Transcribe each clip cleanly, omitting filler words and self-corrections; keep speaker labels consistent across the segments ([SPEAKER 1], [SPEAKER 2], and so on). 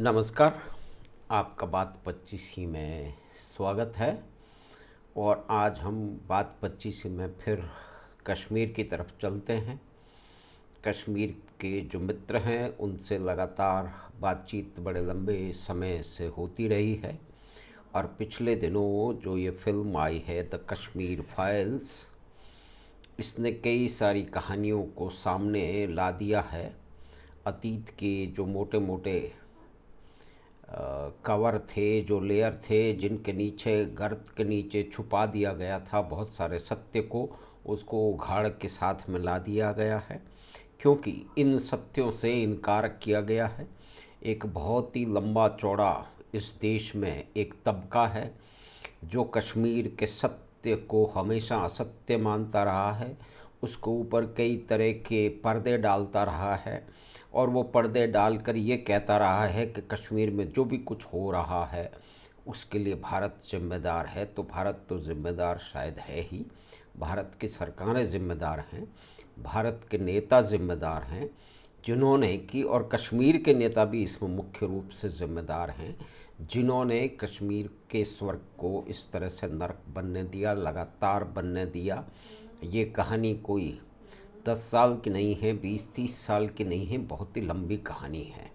[SPEAKER 1] नमस्कार। आपका बात 25 में स्वागत है। और आज हम बात 25 में फिर कश्मीर की तरफ चलते हैं। कश्मीर के जो मित्र हैं उनसे लगातार बातचीत बड़े लंबे समय से होती रही है। और पिछले दिनों जो ये फिल्म आई है द कश्मीर फाइल्स, इसने कई सारी कहानियों को सामने ला दिया है। अतीत के जो मोटे मोटे कवर थे, जो लेयर थे, जिनके नीचे, गर्त के नीचे छुपा दिया गया था बहुत सारे सत्य को, उसको उघाड़ के साथ में ला दिया गया है। क्योंकि इन सत्यों से इनकार किया गया है। एक बहुत ही लंबा चौड़ा इस देश में एक तबका है जो कश्मीर के सत्य को हमेशा असत्य मानता रहा है, उसके ऊपर कई तरह के पर्दे डालता रहा है। और वो पर्दे डालकर ये कहता रहा है कि कश्मीर में जो भी कुछ हो रहा है उसके लिए भारत जिम्मेदार है। तो भारत तो जिम्मेदार शायद है ही, भारत की सरकारें जिम्मेदार हैं, भारत के नेता जिम्मेदार हैं जिन्होंने कि, और कश्मीर के नेता भी इसमें मुख्य रूप से जिम्मेदार हैं, जिन्होंने कश्मीर के स्वर्ग को इस तरह से नर्क बनने दिया, लगातार बनने दिया। ये कहानी कोई 10 साल की नहीं है, 20-30 साल की नहीं है, बहुत ही लंबी कहानी है।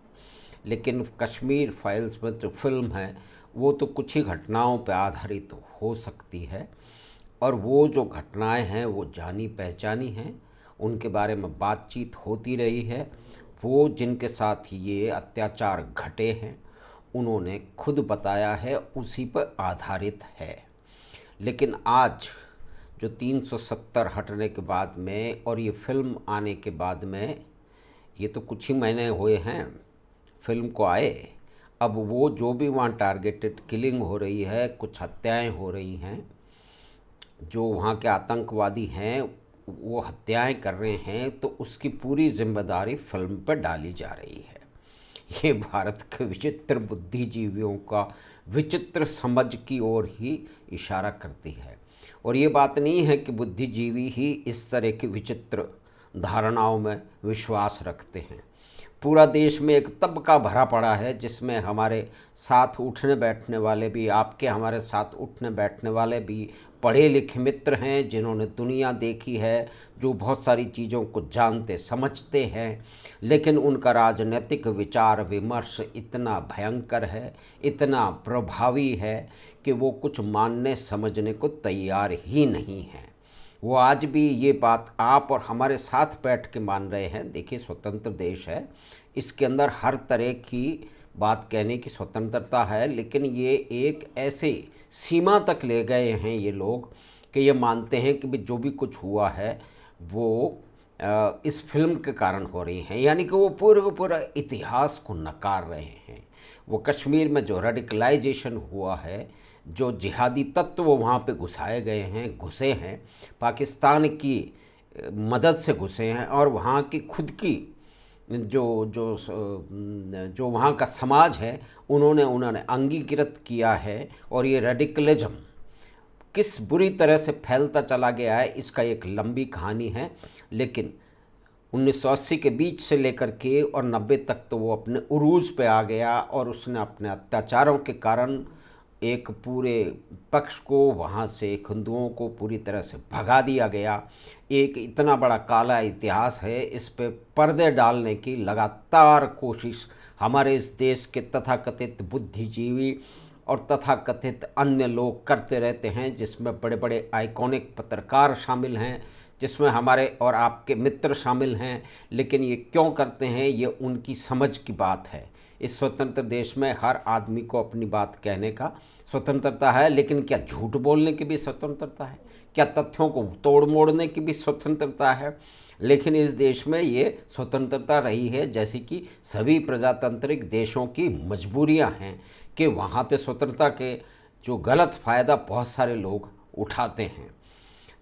[SPEAKER 1] लेकिन कश्मीर फाइल्स में जो फिल्म है वो तो कुछ ही घटनाओं पर आधारित हो सकती है। और वो जो घटनाएं हैं वो जानी पहचानी हैं, उनके बारे में बातचीत होती रही है। वो जिनके साथ ये अत्याचार घटे हैं उन्होंने खुद बताया है, उसी पर आधारित है। लेकिन आज जो 370 हटने के बाद में और ये फिल्म आने के बाद में, ये तो कुछ ही महीने हुए हैं फिल्म को आए, अब वो जो भी वहाँ टारगेटेड किलिंग हो रही है, कुछ हत्याएं हो रही हैं, जो वहाँ के आतंकवादी हैं वो हत्याएं कर रहे हैं, तो उसकी पूरी जिम्मेदारी फिल्म पर डाली जा रही है। ये भारत के विचित्र बुद्धिजीवियों का विचित्र समझ की ओर ही इशारा करती है। और ये बात नहीं है कि बुद्धिजीवी ही इस तरह की विचित्र धारणाओं में विश्वास रखते हैं। पूरा देश में एक तबका भरा पड़ा है जिसमें हमारे साथ उठने बैठने वाले भी, आपके हमारे साथ उठने बैठने वाले भी पढ़े लिखे मित्र हैं, जिन्होंने दुनिया देखी है, जो बहुत सारी चीज़ों को जानते समझते हैं। लेकिन उनका राजनीतिक विचार विमर्श इतना भयंकर है, इतना प्रभावी है कि वो कुछ मानने समझने को तैयार ही नहीं है। वो आज भी ये बात आप और हमारे साथ बैठ के मान रहे हैं। देखिए, स्वतंत्र देश है, इसके अंदर हर तरह की बात कहने की स्वतंत्रता है, लेकिन ये एक ऐसे सीमा तक ले गए हैं ये लोग कि ये मानते हैं कि जो भी कुछ हुआ है वो इस फिल्म के कारण हो रही हैं। यानी कि वो पूरा इतिहास को नकार रहे हैं। वो कश्मीर में जो रेडिकलाइजेशन हुआ है, जो जिहादी तत्व वहाँ पे घुसाए गए हैं, घुसे हैं, पाकिस्तान की मदद से घुसे हैं, और वहाँ की खुद की जो जो जो वहाँ का समाज है उन्होंने अंगीकृत किया है। और ये रेडिकलिज्म किस बुरी तरह से फैलता चला गया है इसका एक लंबी कहानी है। लेकिन 1980 के बीच से लेकर के और 90 तक तो वो अपने उरूज पे आ गया, और उसने अपने अत्याचारों के कारण एक पूरे पक्ष को, वहाँ से हिंदुओं को पूरी तरह से भगा दिया गया। एक इतना बड़ा काला इतिहास है, इस पे पर्दे डालने की लगातार कोशिश हमारे इस देश के तथाकथित बुद्धिजीवी और तथाकथित अन्य लोग करते रहते हैं, जिसमें बड़े बड़े आइकॉनिक पत्रकार शामिल हैं, जिसमें हमारे और आपके मित्र शामिल हैं। लेकिन ये क्यों करते हैं, ये उनकी समझ की बात है। इस स्वतंत्र देश में हर आदमी को अपनी बात कहने का स्वतंत्रता है, लेकिन क्या झूठ बोलने की भी स्वतंत्रता है? क्या तथ्यों को तोड़ मोड़ने की भी स्वतंत्रता है? लेकिन इस देश में ये स्वतंत्रता रही है जैसे कि सभी प्रजातांत्रिक देशों की मजबूरियां हैं कि वहाँ पे स्वतंत्रता के जो गलत फ़ायदा बहुत सारे लोग उठाते हैं।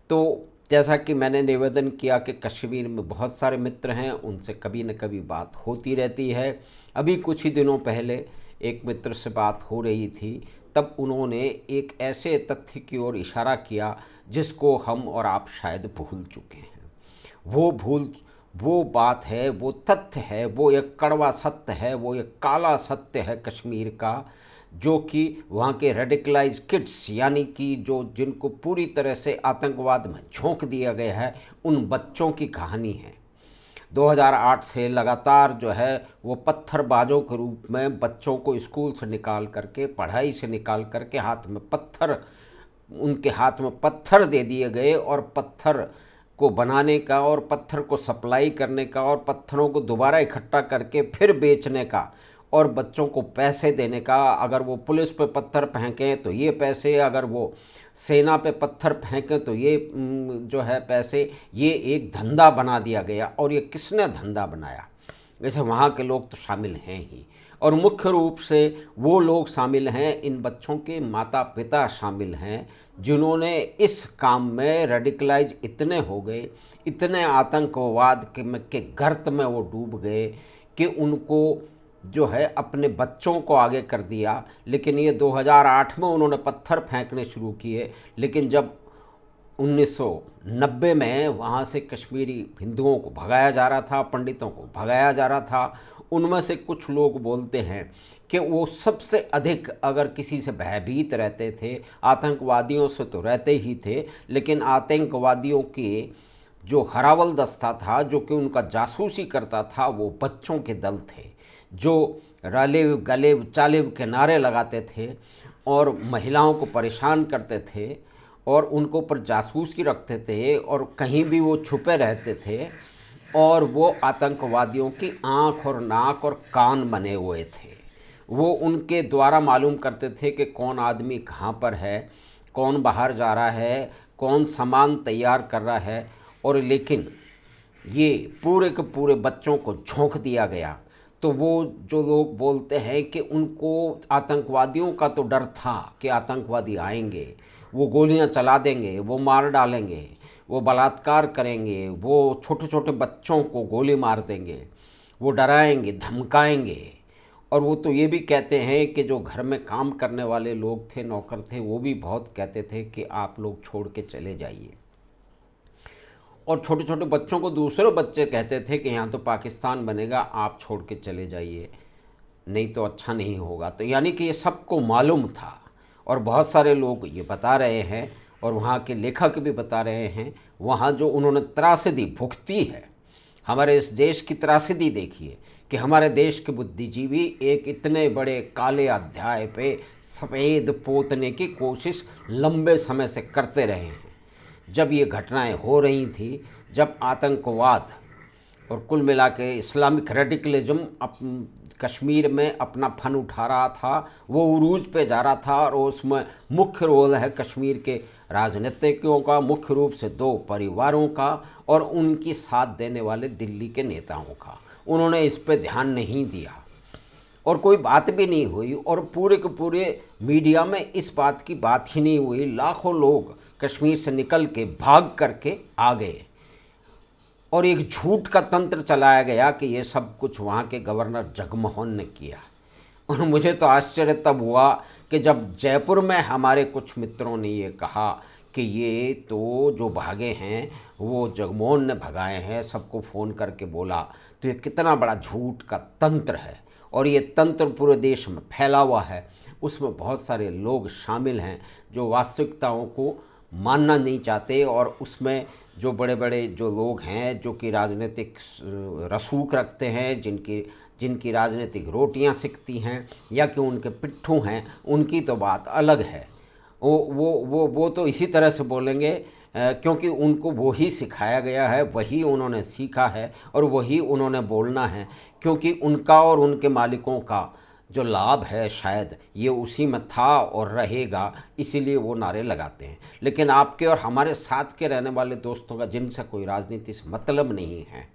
[SPEAKER 1] तो जैसा कि मैंने निवेदन किया कि कश्मीर में बहुत सारे मित्र हैं, उनसे कभी न कभी बात होती रहती है। अभी कुछ ही दिनों पहले एक मित्र से बात हो रही थी, तब उन्होंने एक ऐसे तथ्य की ओर इशारा किया जिसको हम और आप शायद भूल चुके हैं। वो वो बात है, वो तथ्य है, वो एक कड़वा सत्य है, वो एक काला सत्य है कश्मीर का, जो कि वहाँ के रेडिकलाइज किड्स यानी कि जो जिनको पूरी तरह से आतंकवाद में झोंक दिया गया है, उन बच्चों की कहानी है। 2008 से लगातार जो है वो पत्थरबाजों के रूप में बच्चों को स्कूल से निकाल करके, पढ़ाई से निकाल करके उनके हाथ में पत्थर दे दिए गए, और पत्थर को बनाने का और पत्थर को सप्लाई करने का और पत्थरों को दोबारा इकट्ठा करके फिर बेचने का और बच्चों को पैसे देने का। अगर वो पुलिस पे पत्थर फेंकें तो ये पैसे, अगर वो सेना पे पत्थर फेंकें तो ये जो है पैसे, ये एक धंधा बना दिया गया। और ये किसने धंधा बनाया? जैसे वहाँ के लोग तो शामिल हैं ही, और मुख्य रूप से वो लोग शामिल हैं, इन बच्चों के माता पिता शामिल हैं, जिन्होंने इस काम में रेडिकलाइज इतने हो गए, इतने आतंकवाद के गर्त में वो डूब गए कि उनको जो है अपने बच्चों को आगे कर दिया। लेकिन ये 2008 में उन्होंने पत्थर फेंकने शुरू किए, लेकिन जब 1990 में वहाँ से कश्मीरी हिंदुओं को भगाया जा रहा था, पंडितों को भगाया जा रहा था, उनमें से कुछ लोग बोलते हैं कि वो सबसे अधिक अगर किसी से भयभीत रहते थे, आतंकवादियों से तो रहते ही थे, लेकिन आतंकवादियों के जो हरावल दस्ता था, जो कि उनका जासूसी करता था, वो बच्चों के दल थे, जो रालेव गलेव चालेव के नारे लगाते थे और महिलाओं को परेशान करते थे और उनको ऊपर जासूसी रखते थे, और कहीं भी वो छुपे रहते थे, और वो आतंकवादियों की आँख और नाक और कान बने हुए थे। वो उनके द्वारा मालूम करते थे कि कौन आदमी कहाँ पर है, कौन बाहर जा रहा है, कौन सामान तैयार कर रहा है। और लेकिन ये पूरे के पूरे बच्चों को झोंक दिया गया। तो वो जो लोग बोलते हैं कि उनको आतंकवादियों का तो डर था कि आतंकवादी आएंगे, वो गोलियां चला देंगे, वो मार डालेंगे, वो बलात्कार करेंगे, वो छोटे छोटे बच्चों को गोली मार देंगे, वो डराएंगे धमकाएंगे। और वो तो ये भी कहते हैं कि जो घर में काम करने वाले लोग थे, नौकर थे, वो भी बहुत कहते थे कि आप लोग छोड़ के चले जाइए। और छोटे छोटे बच्चों को दूसरे बच्चे कहते थे कि यहाँ तो पाकिस्तान बनेगा, आप छोड़ के चले जाइए, नहीं तो अच्छा नहीं होगा। तो यानी कि ये सबको मालूम था, और बहुत सारे लोग ये बता रहे हैं, और वहाँ के लेखक भी बता रहे हैं, वहाँ जो उन्होंने त्रासदी भुगती है, हमारे इस देश की त्रासदी देखिए कि हमारे देश के बुद्धिजीवी एक इतने बड़े काले अध्याय पे सफ़ेद पोतने की कोशिश लंबे समय से करते रहे हैं। जब ये घटनाएं हो रही थी, जब आतंकवाद और कुल मिला के इस्लामिक रेडिकलिज्म कश्मीर में अपना फन उठा रहा था, वो उरूज पे जा रहा था, और उसमें मुख्य रोल है कश्मीर के राजनीतिज्ञों का, मुख्य रूप से दो परिवारों का और उनकी साथ देने वाले दिल्ली के नेताओं का। उन्होंने इस पे ध्यान नहीं दिया और कोई बात भी नहीं हुई, और पूरे के पूरे मीडिया में इस बात की बात ही नहीं हुई। लाखों लोग कश्मीर से निकल के भाग करके आ गए, और एक झूठ का तंत्र चलाया गया कि ये सब कुछ वहाँ के गवर्नर जगमोहन ने किया। और मुझे तो आश्चर्य तब हुआ कि जब जयपुर में हमारे कुछ मित्रों ने ये कहा कि ये तो जो भागे हैं वो जगमोहन ने भगाए हैं, सबको फ़ोन करके बोला। तो ये कितना बड़ा झूठ का तंत्र है, और ये तंत्र पूरे देश में फैला हुआ है। उसमें बहुत सारे लोग शामिल हैं जो वास्तविकताओं को मानना नहीं चाहते, और उसमें जो बड़े बड़े जो लोग हैं जो कि राजनीतिक रसूख रखते हैं, जिनकी राजनीतिक रोटियां सिकती हैं या कि उनके पिट्ठू हैं, उनकी तो बात अलग है। वो तो इसी तरह से बोलेंगे क्योंकि उनको वही सिखाया गया है, वही उन्होंने सीखा है और वही उन्होंने बोलना है, क्योंकि उनका और उनके मालिकों का जो लाभ है शायद ये उसी में था और रहेगा, इसीलिए वो नारे लगाते हैं। लेकिन आपके और हमारे साथ के रहने वाले दोस्तों का, जिनसे कोई राजनीति से मतलब नहीं है,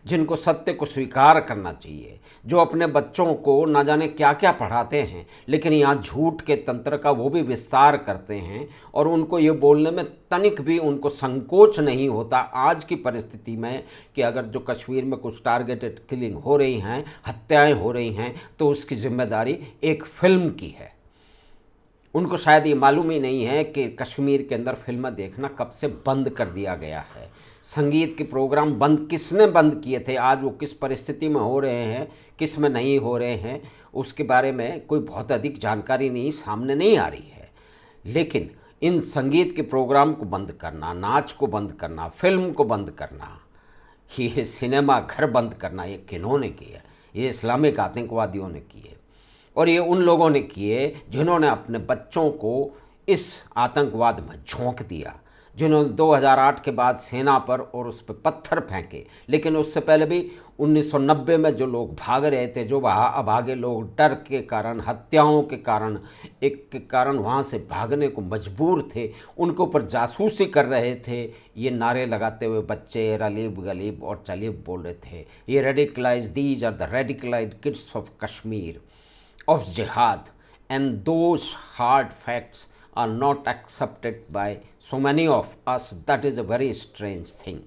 [SPEAKER 1] जिनको सत्य को स्वीकार करना चाहिए, जो अपने बच्चों को ना जाने क्या क्या पढ़ाते हैं, लेकिन यहाँ झूठ के तंत्र का वो भी विस्तार करते हैं, और उनको ये बोलने में तनिक भी उनको संकोच नहीं होता आज की परिस्थिति में कि अगर जो कश्मीर में कुछ टारगेटेड किलिंग हो रही हैं, हत्याएं हो रही हैं, तो उसकी जिम्मेदारी एक फिल्म की है। उनको शायद ये मालूम ही नहीं है कि कश्मीर के अंदर फिल्में देखना कब से बंद कर दिया गया है। संगीत के प्रोग्राम बंद किसने बंद किए थे, आज वो किस परिस्थिति में हो रहे हैं, किस में नहीं हो रहे हैं, उसके बारे में कोई बहुत अधिक जानकारी नहीं सामने नहीं आ रही है। लेकिन इन संगीत के प्रोग्राम को बंद करना, नाच को बंद करना, फिल्म को बंद करना, ये सिनेमा घर बंद करना, ये किन्होंने किया? ये इस्लामिक आतंकवादियों ने किए। और ये उन लोगों ने किए जिन्होंने अपने बच्चों को इस आतंकवाद में झोंक दिया, जिन्होंने 2008 के बाद सेना पर और उस पर पत्थर फेंके। लेकिन उससे पहले भी 1990 में जो लोग भाग रहे थे, जो वहाँ अभागे लोग डर के कारण, हत्याओं के कारण, एक के कारण वहाँ से भागने को मजबूर थे, उनके ऊपर जासूसी कर रहे थे, ये नारे लगाते हुए बच्चे रलीब गलीब और चलीब बोल रहे थे, ये radicalise, these are the radicalise kids of Kashmir of jihad, and those hard facts are not accepted by so many of us. That is a very strange thing.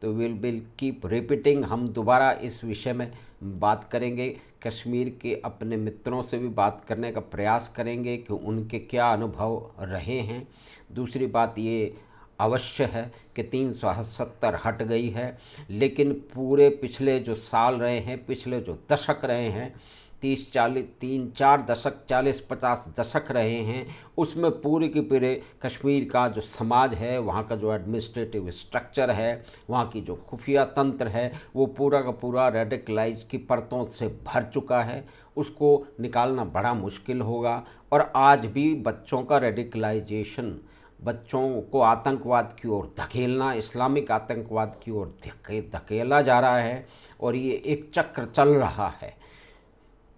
[SPEAKER 1] तो विल कीप रिपीटिंग। हम दोबारा इस विषय में बात करेंगे, कश्मीर के अपने मित्रों से भी बात करने का प्रयास करेंगे कि उनके क्या अनुभव रहे हैं। दूसरी बात ये अवश्य है कि 370 हट गई है, लेकिन पूरे पिछले जो साल रहे हैं, पिछले जो दशक रहे हैं, 3-4 दशक, 40-50 दशक रहे हैं, उसमें पूरे के पूरे कश्मीर का जो समाज है, वहाँ का जो एडमिनिस्ट्रेटिव स्ट्रक्चर है, वहाँ की जो खुफिया तंत्र है, वो पूरा का पूरा रेडिकलाइज की परतों से भर चुका है। उसको निकालना बड़ा मुश्किल होगा। और आज भी बच्चों का रेडिकलाइजेशन, बच्चों को आतंकवाद की ओर धकेलना, इस्लामिक आतंकवाद की ओर धकेला जा रहा है, और ये एक चक्र चल रहा है।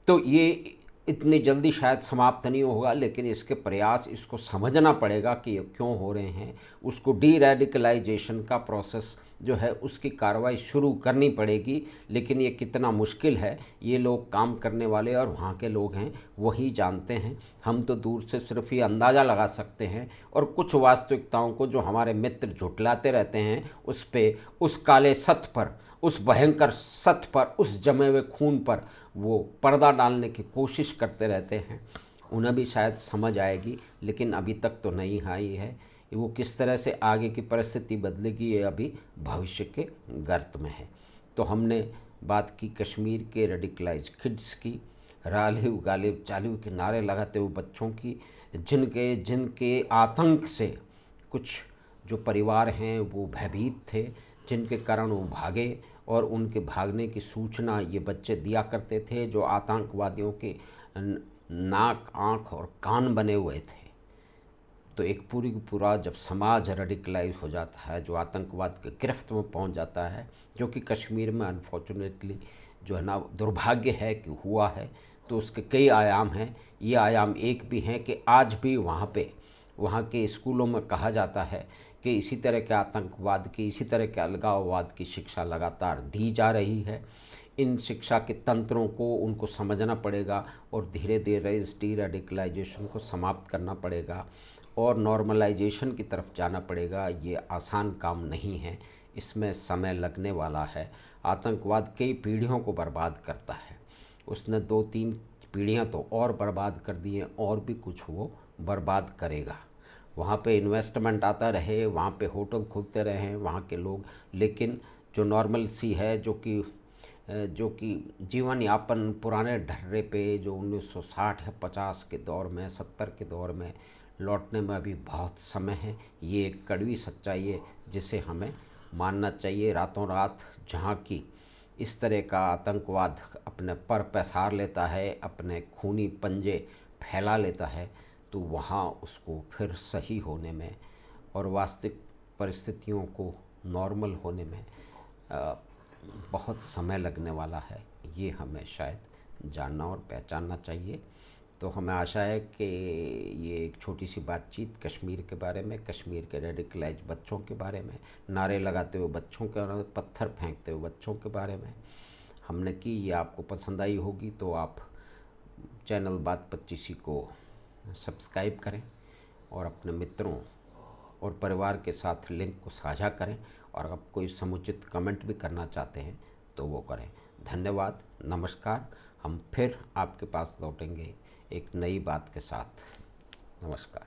[SPEAKER 1] तो ये इतनी जल्दी शायद समाप्त नहीं होगा, लेकिन इसके प्रयास, इसको समझना पड़ेगा कि ये क्यों हो रहे हैं। उसको डी रेडिकलाइजेशन का प्रोसेस जो है, उसकी कार्रवाई शुरू करनी पड़ेगी। लेकिन ये कितना मुश्किल है, ये लोग काम करने वाले और वहाँ के लोग हैं, वही जानते हैं। हम तो दूर से सिर्फ ये अंदाज़ा लगा सकते हैं, और कुछ वास्तविकताओं को जो हमारे मित्र झुठलाते रहते हैं, उस पे, उस काले सत्य पर, उस भयंकर सत्य पर, उस जमे हुए खून पर वो पर्दा डालने की कोशिश करते रहते हैं। उन्हें भी शायद समझ आएगी, लेकिन अभी तक तो नहीं आई है। वो किस तरह से आगे की परिस्थिति बदलेगी, ये अभी भविष्य के गर्त में है। तो हमने बात की कश्मीर के रेडिकलाइज किड्स की, रालिब गालिब चालिब के नारे लगाते हुए बच्चों की, जिनके आतंक से कुछ जो परिवार हैं वो भयभीत थे, जिनके कारण वो भागे, और उनके भागने की सूचना ये बच्चे दिया करते थे जो आतंकवादियों के नाक, आँख और कान बने हुए थे। तो एक पूरी पूरा जब समाज रेडिकलाइज हो जाता है, जो आतंकवाद के गिरफ्त में पहुंच जाता है, जो कि कश्मीर में अनफॉर्चुनेटली जो है ना, दुर्भाग्य है कि हुआ है, तो उसके कई आयाम हैं। ये आयाम एक भी हैं कि आज भी वहाँ के स्कूलों में कहा जाता है कि इसी तरह के आतंकवाद की, इसी तरह के अलगाववाद की शिक्षा लगातार दी जा रही है। इन शिक्षा के तंत्रों को उनको समझना पड़ेगा, और धीरे धीरे इस डी रेडिकलाइजेशन को समाप्त करना पड़ेगा, और नॉर्मलाइजेशन की तरफ जाना पड़ेगा। ये आसान काम नहीं है, इसमें समय लगने वाला है। आतंकवाद कई पीढ़ियों को बर्बाद करता है, उसने 2-3 पीढ़ियाँ तो और बर्बाद कर दी हैं, और भी कुछ वो बर्बाद करेगा। वहाँ पे इन्वेस्टमेंट आता रहे, वहाँ पे होटल खुलते रहे वहाँ के लोग, लेकिन जो नॉर्मल सी है, जो कि जीवन यापन पुराने ढर्रे पे, जो 1960 या 50 के दौर में, 70 के दौर में लौटने में अभी बहुत समय है। ये एक कड़वी सच्चाई है जिसे हमें मानना चाहिए। रातों रात जहाँ की इस तरह का आतंकवाद अपने पर पसार लेता है, अपने खूनी पंजे फैला लेता है, तो वहाँ उसको फिर सही होने में और वास्तविक परिस्थितियों को नॉर्मल होने में बहुत समय लगने वाला है। ये हमें शायद जानना और पहचानना चाहिए। तो हमें आशा है कि ये एक छोटी सी बातचीत कश्मीर के बारे में, कश्मीर के रेडिकलाइज बच्चों के बारे में, नारे लगाते हुए बच्चों के बारे में, पत्थर फेंकते हुए बच्चों के बारे में हमने की, ये आपको पसंद आई होगी। तो आप चैनल बात 25 को सब्सक्राइब करें, और अपने मित्रों और परिवार के साथ लिंक को साझा करें, और आप कोई समुचित कमेंट भी करना चाहते हैं तो वो करें। धन्यवाद, नमस्कार। हम फिर आपके पास लौटेंगे एक नई बात के साथ। नमस्कार।